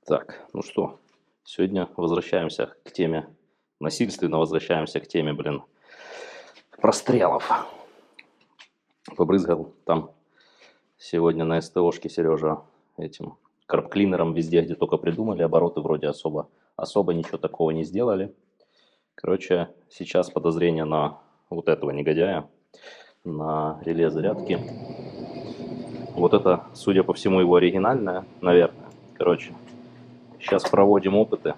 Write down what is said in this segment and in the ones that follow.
Так, ну что, сегодня возвращаемся к теме, насильственно возвращаемся к теме, прострелов. Побрызгал там сегодня на СТОшке Сережа этим карбклинером везде, где только придумали, обороты вроде особо ничего такого не сделали. Короче, сейчас подозрение на вот этого негодяя, на реле зарядки. Вот это, судя по всему, его оригинальное, наверное. Короче, сейчас проводим опыты.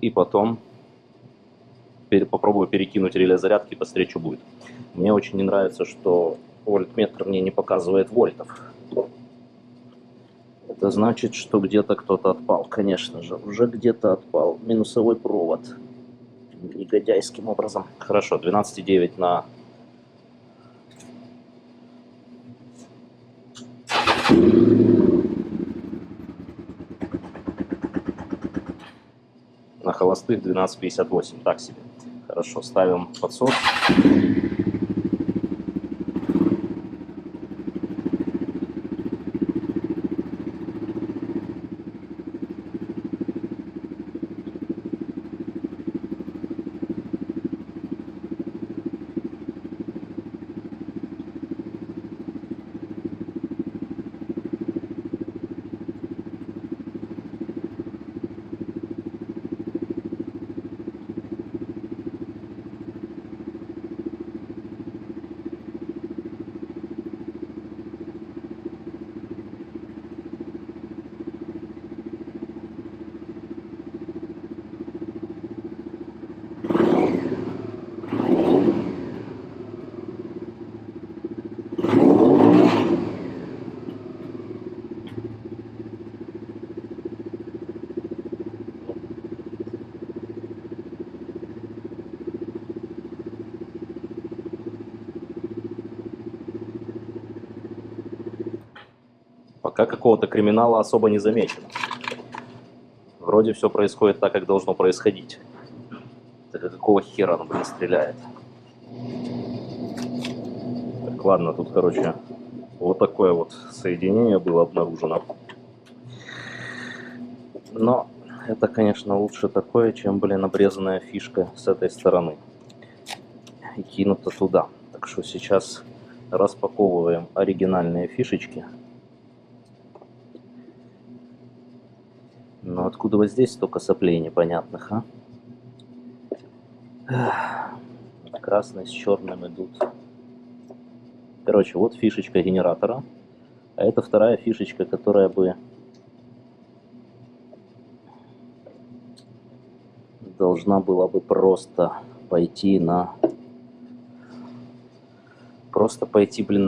И потом попробую перекинуть реле зарядки, посмотреть, что будет. Мне очень не нравится, что вольтметр мне не показывает вольтов. Это значит, что где-то кто-то отпал, конечно же. Уже где-то отпал минусовой провод. Негодяйским образом. Хорошо, 12,9 на холостых 12,58. Так себе. Хорошо, ставим подсос. Пока какого-то криминала особо не замечено. Вроде все происходит так, как должно происходить. Так какого хера он, стреляет? Так, ладно, тут, короче, вот такое вот соединение было обнаружено. Но это, конечно, лучше такое, чем, обрезанная фишка с этой стороны и кинута туда. Так что сейчас распаковываем оригинальные фишечки. Но откуда вот здесь столько соплей непонятных, а? Красный с черным идут. Короче, вот фишечка генератора. А это вторая фишечка, которая бы должна была бы просто пойти на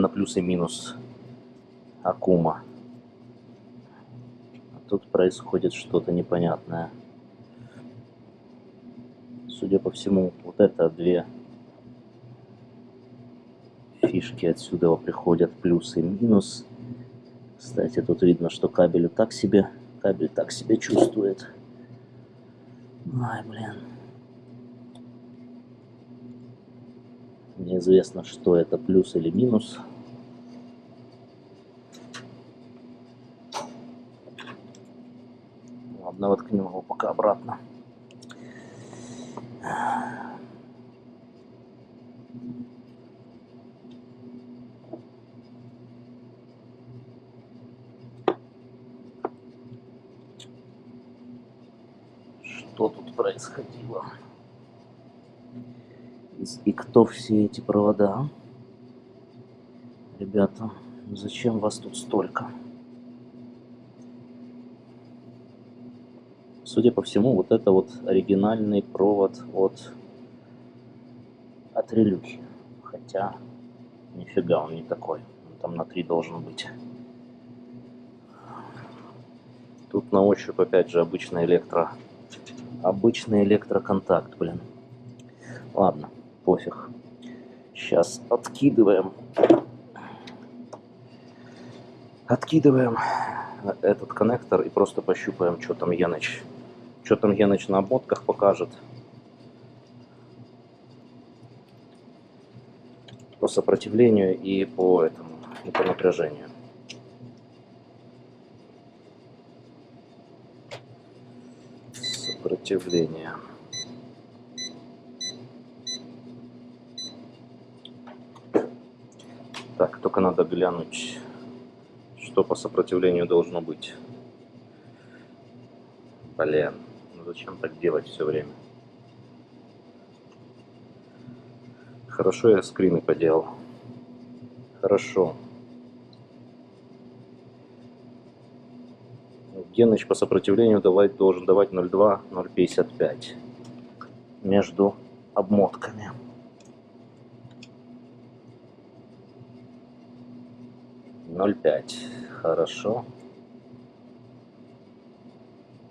плюс и минус аккума. А тут происходит что-то непонятное. Судя по всему, вот это две фишки отсюда приходят плюс и минус. Кстати, тут видно, что кабель так себе чувствует. Ай, блин. Неизвестно, что это, плюс или минус. Ладно, воткнем его пока обратно. Что тут происходило? И кто все эти провода? Ребята, зачем вас тут столько? Судя по всему, вот это вот оригинальный провод от релюхи. Хотя, нифига он не такой. Он там на 3 должен быть. Тут на ощупь опять же обычный электроконтакт, блин. Ладно, пофиг. Сейчас откидываем этот коннектор и просто пощупаем, что там Яныч на обмотках покажет. По сопротивлению и по этому, Это напряжение. Сопротивление. Так, только надо глянуть, что по сопротивлению должно быть. Блин, ну зачем так делать все время? Хорошо я скрины поделал. Хорошо. Геныч по сопротивлению должен давать 0,2, 0,55 между обмотками. Ноль пять. Хорошо.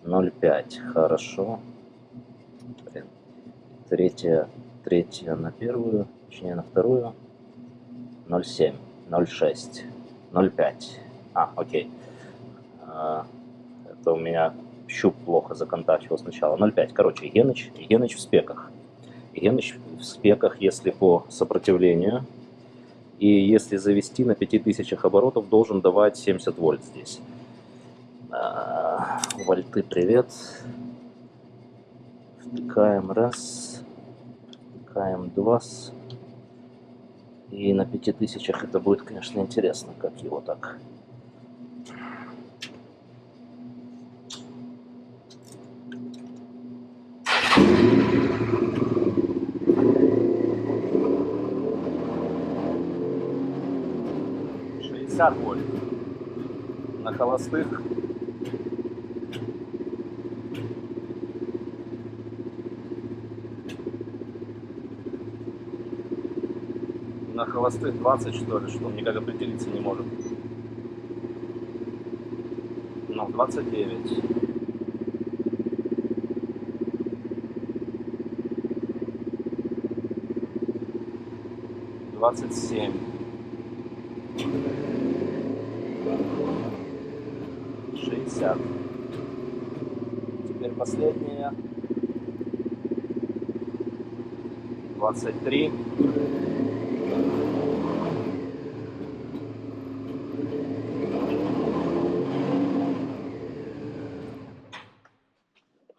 0,5. Хорошо. Блин. Третья на первую, точнее на вторую. 0,7, 0,6, 0,5. Окей. Это у меня щуп плохо законтачивал сначала. 0,5. Короче, Геныч в спеках. Геныч в спеках, если по сопротивлению. И если завести на 5000 оборотов, должен давать 70 вольт здесь. Вольты, привет. Втыкаем раз. Втыкаем два. И на 5000 это будет, конечно, интересно, как его так. Вольт на холостых. На холостых 20, что ли, что он никак определиться не может. Ну, 29. 27. 60. Теперь последняя. 23.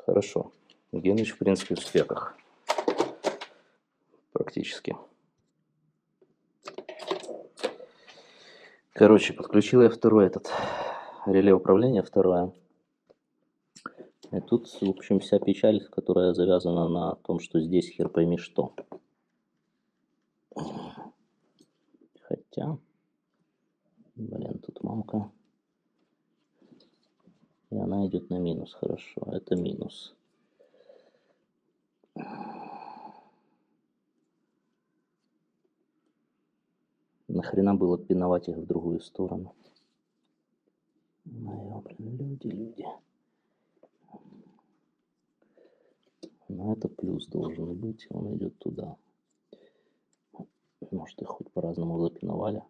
Хорошо. Геныч, в принципе, в спеках. Практически. Короче, подключил я второй реле управления, второе. И тут, в общем, вся печаль, которая завязана на том, что здесь хер пойми что. Хотя, блин, тут мамка. И она идет на минус, хорошо, это минус. Нахрена было пиновать их в другую сторону? Моё, блин, люди. Но это плюс должен быть, он идет туда. Может, их хоть по-разному запиновали.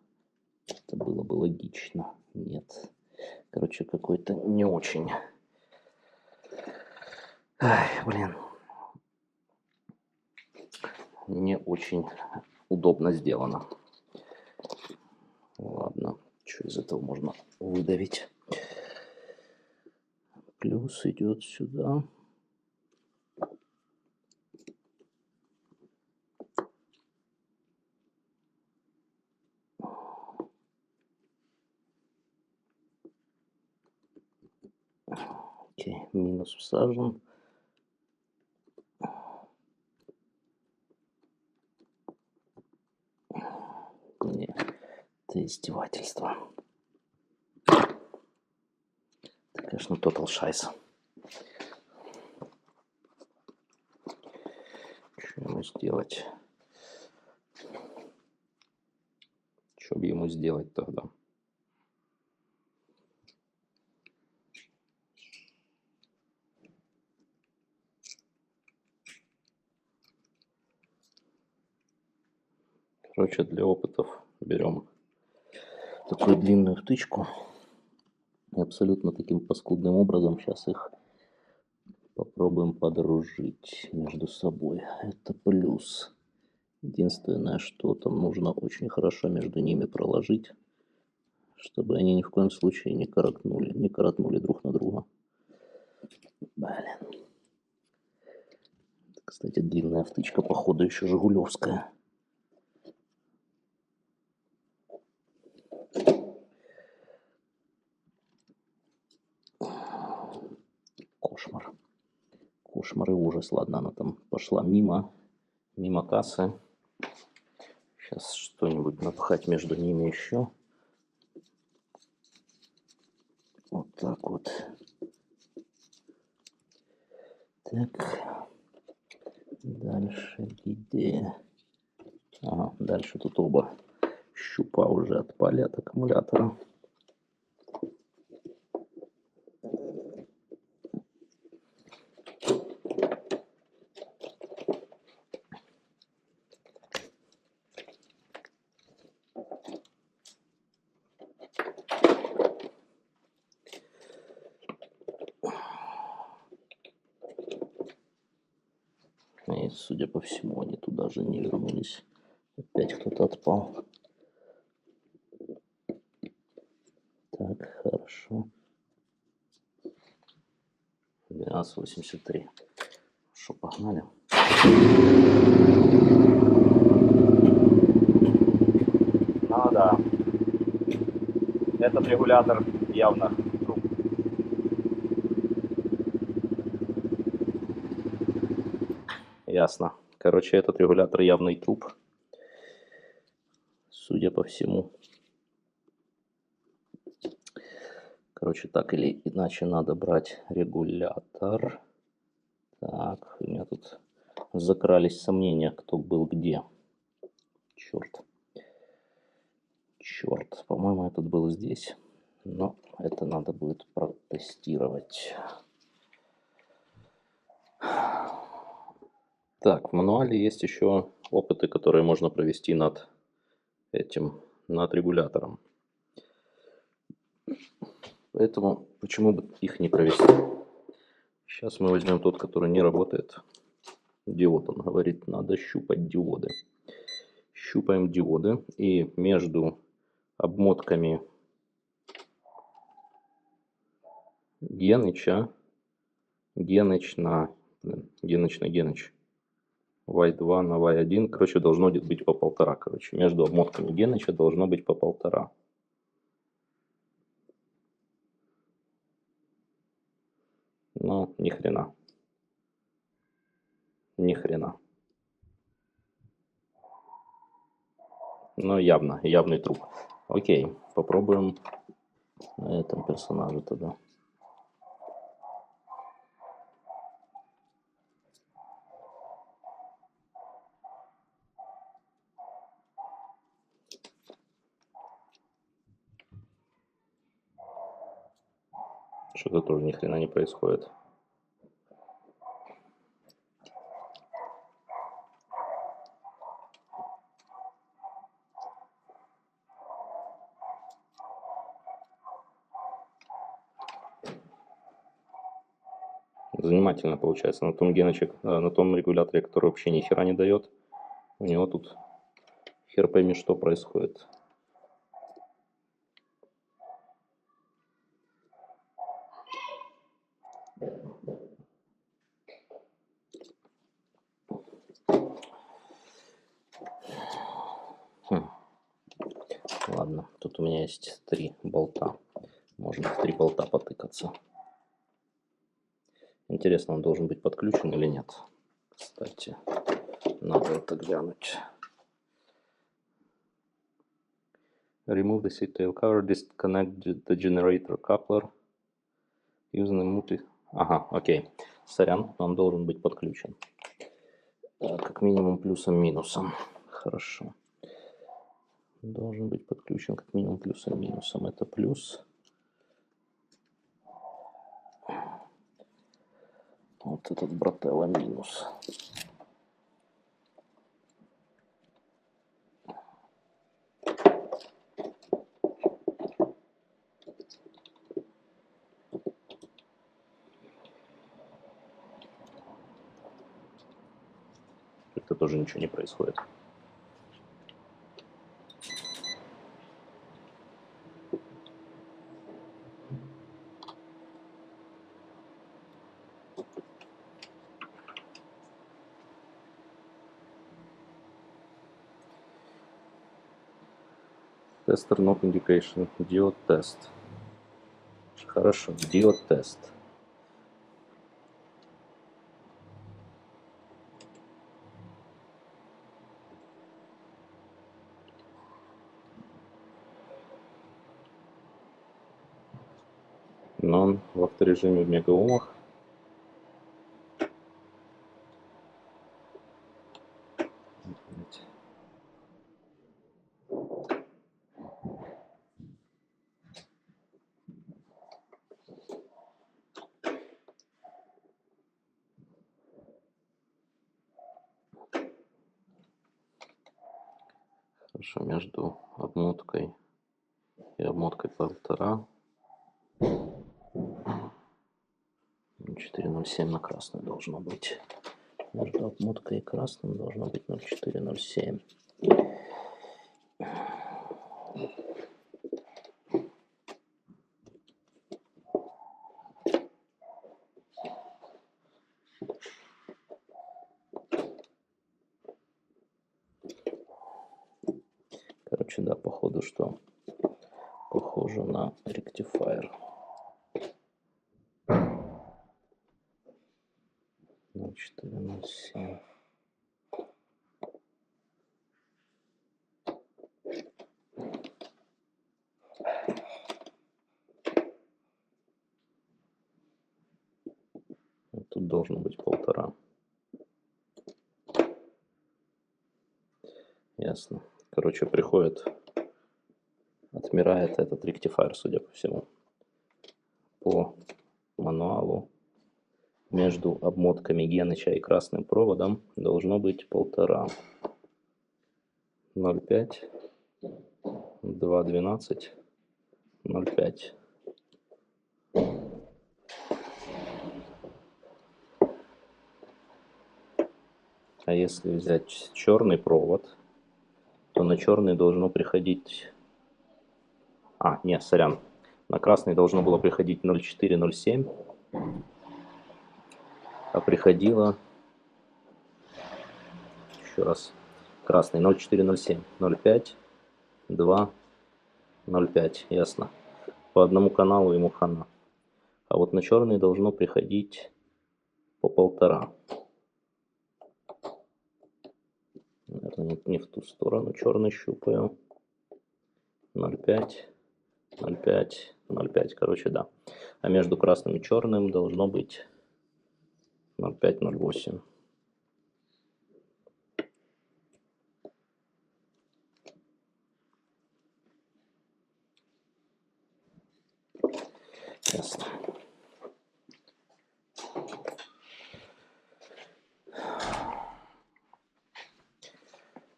Это было бы логично. Нет. Короче, какой-то не очень. Ай, блин. Не очень удобно сделано. Ладно, что из этого можно выдавить? Плюс идет сюда. Окей, минус всажен. Не, это издевательство. Это, конечно, тотал шайс. Что ему сделать? Что бы ему сделать тогда? Короче, для опытов берем такую длинную втычку. И абсолютно таким паскудным образом сейчас их попробуем подружить между собой. Это плюс. Единственное, что там нужно очень хорошо между ними проложить, чтобы они ни в коем случае не коротнули друг на друга. Блин. Кстати, длинная втычка, походу, еще жигулевская. Кошмар. Кошмар и ужас. Ладно, она там пошла мимо кассы. Сейчас что-нибудь напхать между ними еще. Вот так вот. Так. Дальше где? Ага, дальше тут оба щупа уже отпали от аккумулятора. И, судя по всему, они туда же не вернулись. Опять кто-то отпал. Так, хорошо. 12.83. Что, погнали? Ну да. Этот регулятор явно труп. Ясно. Короче, этот регулятор явный труп. Судя по всему. Короче, так или иначе надо брать регулятор. Так, у меня тут закрались сомнения, кто был где. Черт. Черт, по-моему, этот был здесь. Но это надо будет протестировать. Так, в мануале есть еще опыты, которые можно провести над над регулятором. Поэтому почему бы их не провести? Сейчас мы возьмем тот, который не работает. Диод, он говорит, надо щупать диоды. Щупаем диоды и между обмотками Геныча, Геныч на Y2 на Y1, короче, должно быть по 1,5. Короче, между обмотками Геныча должно быть по 1,5. Ну, ни хрена. Ни хрена. Но явный труп. Окей, попробуем на этом персонаже тогда. Что-то тоже ни хрена не происходит. Занимательно получается. На том на том регуляторе, который вообще ни хера не дает, у него тут хер пойми, что происходит. Ладно, тут у меня есть 3 болта. Можно в 3 болта потыкаться. Интересно, он должен быть подключен или нет? Кстати, надо это глянуть. Remove the seat tail cover, disconnect the generator coupler. Using the multi... Ага, окей. Сорян, он должен быть подключен. Как минимум плюсом-минусом. Хорошо. Должен быть подключен как минимум плюсом-минусом. Это плюс. Вот этот брателло минус. Это тоже ничего не происходит. Tester not indication. Diode test. Хорошо, diode test. Non в авторежиме в мегаомах. Хорошо, между обмоткой и обмоткой 1,5. 0,407 на красную должно быть. Между обмоткой и красным должно быть 0,407. Короче, да, походу, что похоже на ректифайер. 0,407. Тут должно быть 1,5. Ясно. Короче, приходит, отмирает этот ректифайер, судя по всему. По мануалу между обмотками Геныча и красным проводом должно быть 1,5. 0,5, 2,12, 0,5. А если взять черный провод, то на черный должно приходить... сорян. На красный должно было приходить 0,407, а приходило... Еще раз. Красный 0,407, 0,5, 2, 0,5. Ясно. По одному каналу ему хана. А вот на черный должно приходить по 1,5. Наверное, не в ту сторону черный щупаю. 0,5, 0,5, 0,5. Короче, да. А между красным и черным должно быть 0,5, 0,8. Ясно.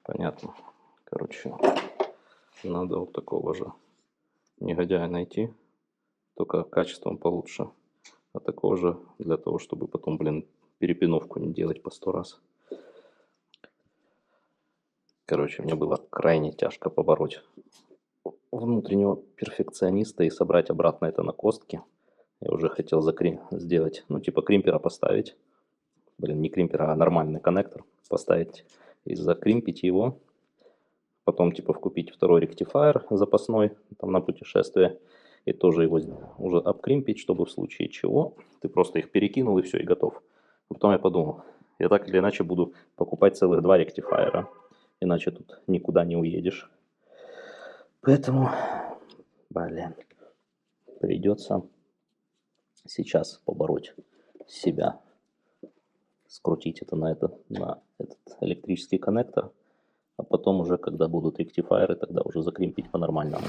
Понятно. Короче, надо вот такого же негодяя найти, только качеством получше. А такого же для того, чтобы потом, перепиновку не делать по 100 раз. Короче, мне было крайне тяжко побороть внутреннего перфекциониста и собрать обратно это на костки. Я уже хотел сделать, типа кримпера поставить. Не кримпера, а нормальный коннектор поставить и закримпить его. Потом, типа, вкупить второй ректифайер запасной, там, на путешествие. И тоже его уже обкримпить, чтобы в случае чего ты просто их перекинул и все, и готов. А потом я подумал, я так или иначе буду покупать целых 2 ректифайера. Иначе тут никуда не уедешь. Поэтому, придется сейчас побороть себя. Скрутить это на этот электрический коннектор. А потом уже, когда будут ректифайеры, тогда уже закримпить по-нормальному.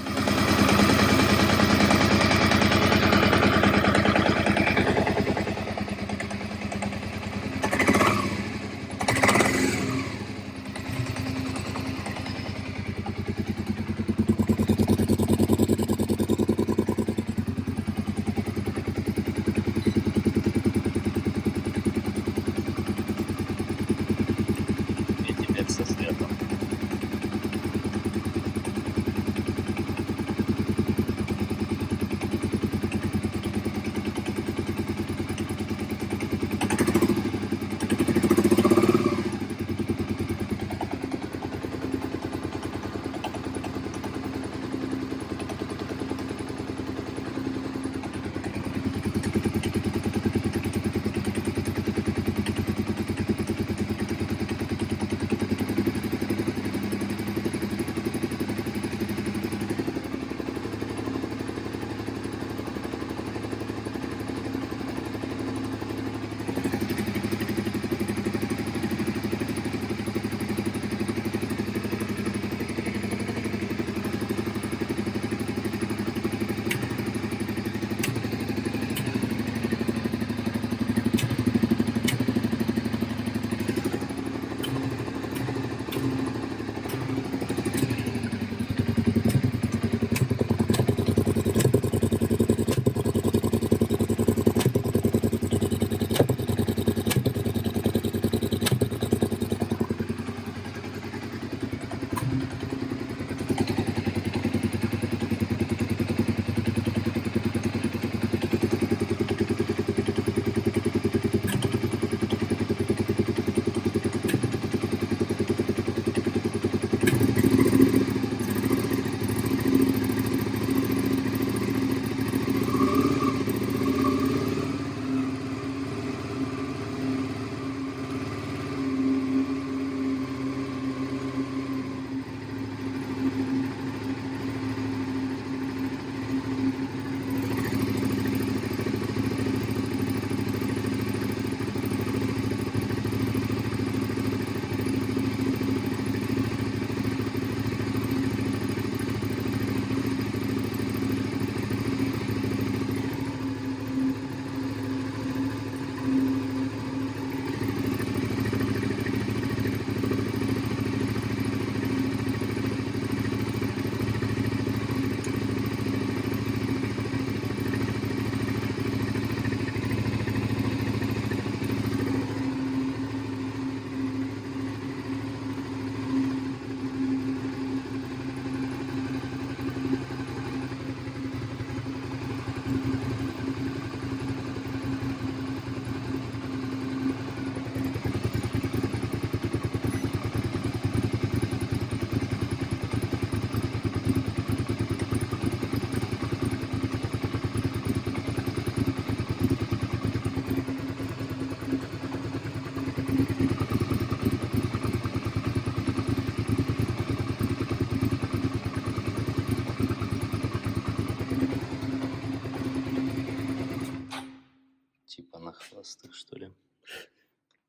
холостых, что ли,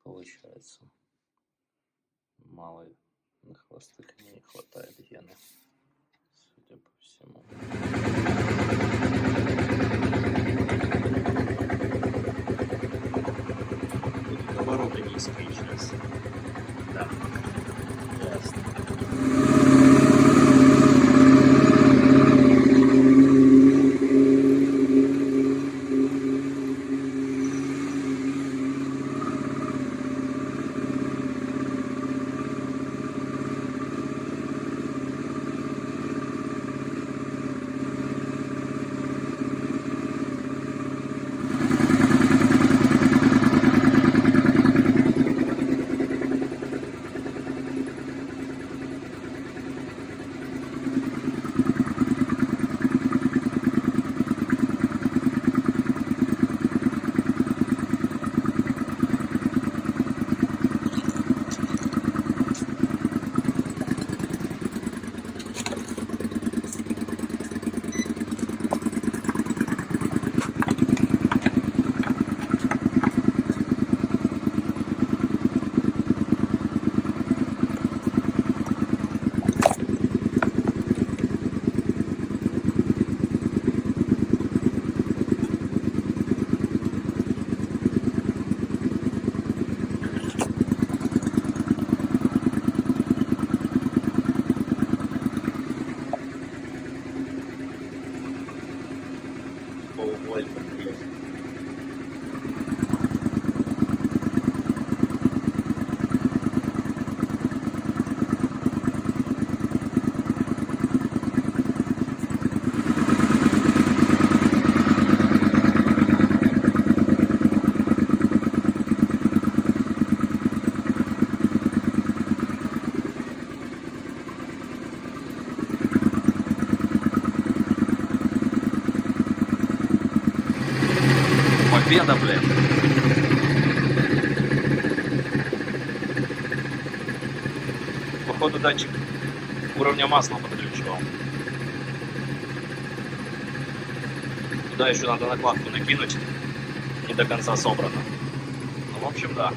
получается. Мало на холостых не хватает гена, судя по всему. Тут обороты низкие сейчас. Да. Ясно. Полвольта, блядь. Победа, блядь. Походу датчик уровня масла подключил. Туда еще надо накладку накинуть. Не до конца собрано. Ну, в общем, да.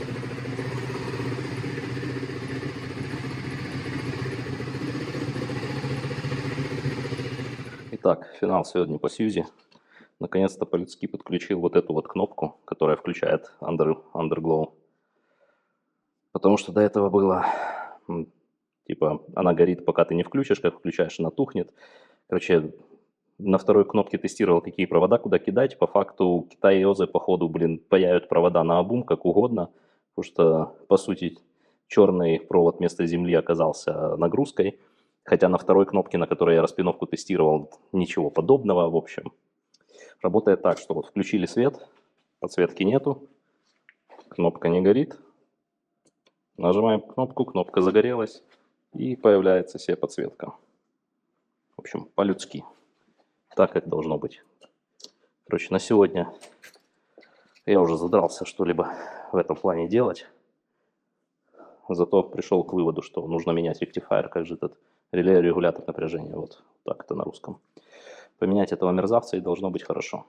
Итак, финал сегодня по Сьюзи. Наконец-то по-людски подключил вот эту вот кнопку, которая включает Underglow. Потому что до этого было, типа, она горит, пока ты не включишь, как включаешь, она тухнет. Короче, на второй кнопке тестировал, какие провода куда кидать. По факту Китай и Озы, походу, паяют провода наобум, как угодно. Потому что, по сути, черный провод вместо земли оказался нагрузкой. Хотя на второй кнопке, на которой я распиновку тестировал, ничего подобного, в общем. Работает так, что вот включили свет, подсветки нету, кнопка не горит. Нажимаем кнопку, кнопка загорелась и появляется себе подсветка. В общем, по-людски. Так, как должно быть. Короче, на сегодня я уже задрался что-либо в этом плане делать. Зато пришел к выводу, что нужно менять ректифайер, как же этот реле-регулятор напряжения. Вот так это на русском. Поменять этого мерзавца и должно быть хорошо.